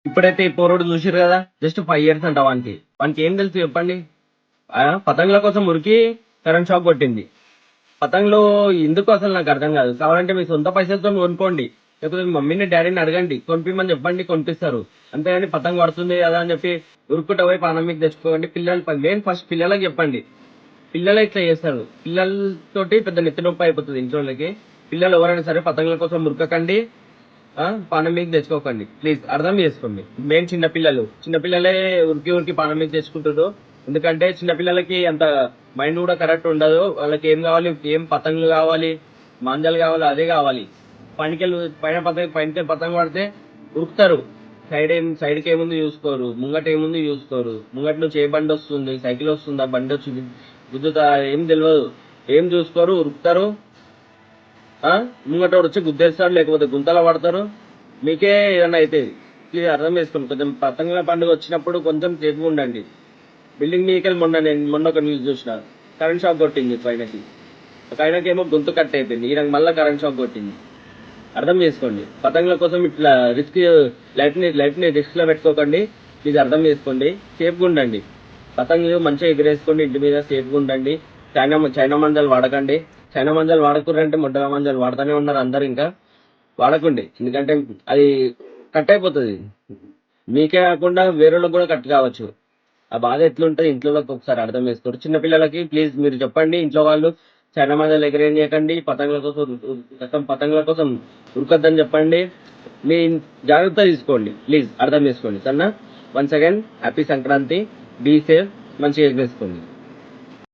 ఇప్పుడైతే ఈ పోరోడు చూసిరు కదా, జస్ట్ 5 years అంట వానికి. వానికి ఏం తెలుసు చెప్పండి? పతంగుల కోసం ఉరికి కరెంట్ షాక్ కొట్టింది. పతంగులు ఎందుకు అసలు నాకు అర్థం కాదు. కావాలంటే మీ సొంత పైసలతో కొనుక్కోండి, లేకపోతే మీ మమ్మీని డాడీని అడగండి, కొనిపిమని చెప్పండి, కొనిపిస్తారు. అంతేగాని పతంగ పడుతుంది కదా అని చెప్పి ఉరుక్కుంట పోయి పానం మీకు తెచ్చుకోండి. పిల్లలు మెయిన్ ఫస్ట్ పిల్లలకు చెప్పండి. పిల్లలు ఇట్లా చేస్తారు. పిల్లలతోటి పెద్ద నెత్తి నొప్పి అయిపోతుంది ఇంట్లోకి. పిల్లలు ఎవరైనా సరే పతంగుల కోసం ఉరకకండి, పానం మీకు తెచ్చుకోకండి. ప్లీజ్ అర్థం చేసుకోండి. మెయిన్ చిన్నపిల్లలే ఉరికి ఉరికి పానం మీకు తెచ్చుకుంటారు. ఎందుకంటే చిన్నపిల్లలకి అంత మైండ్ కూడా కరెక్ట్ ఉండదు. వాళ్ళకి ఏం కావాలి, ఏం పతంగులు కావాలి, మాంజాలు కావాలి, అదే కావాలి. పైన పతంగ పడితే ఉరుకుతారు. సైడ్కి ఏముంది చూసుకోరు, ముంగట ఏముంది చూసుకోరు. ముంగట నుంచి ఏ బండి వస్తుంది, సైకిల్ వస్తుందా, బండి వచ్చింది గుద్దుతా, ఏం తెలియదు. ఏం చూసుకోరు, ఉరుకుతారు. ముంగట వచ్చి గుద్దేస్తారు, లేకపోతే గుంతల పడతారు. మీకే ఏదన్నా అయితే ప్లీజ్ అర్థం చేసుకోండి. కొంచెం పతంగుల పండుగ వచ్చినప్పుడు కొంచెం సేఫ్గా ఉండండి. బిల్డింగ్ మీకెళ్ళి మొన్న ఒక న్యూస్ చూసిన, కరెంట్ షాక్ కొట్టింది పైనకి. ఆయనకేమో గొంతు కట్ అయిపోయింది, ఈయనకి మళ్ళీ కరెంట్ షాక్ కొట్టింది. అర్థం చేసుకోండి. పతంగుల కోసం ఇట్లా లైఫ్ ని రిస్క్ లో పెట్టుకోకండి. ఇది అర్థం చేసుకోండి. సేఫ్గా ఉండండి. పతంగులు మంచిగా ఎగిరేసుకోండి, ఇంటి మీద సేఫ్గా ఉండండి. చైనా మంజాలు వాడకండి. చైనా మంజాలు వాడకూరంటే మొట్టగా మంజాలు వాడుతూనే ఉన్నారు అందరు. ఇంకా వాడకండి, ఎందుకంటే అది కట్ అయిపోతుంది. మీకే కాకుండా వేరే కూడా కట్ కావచ్చు. ఆ బాధ ఎట్లుంటుంది ఇంట్లోకి ఒకసారి అర్థం చేసుకోరు. చిన్నపిల్లలకి ప్లీజ్ మీరు చెప్పండి, ఇంట్లో వాళ్ళు చైనా మంజాలు ఎగరేం చేయకండి, పతంగుల కోసం ఉరకద్దని చెప్పండి. మీ జాగ్రత్త తీసుకోండి, ప్లీజ్ అర్థం చేసుకోండి. సరేనా? Once again happy Sankranti. Be safe, మంచిగా ఎగరేసుకోండి.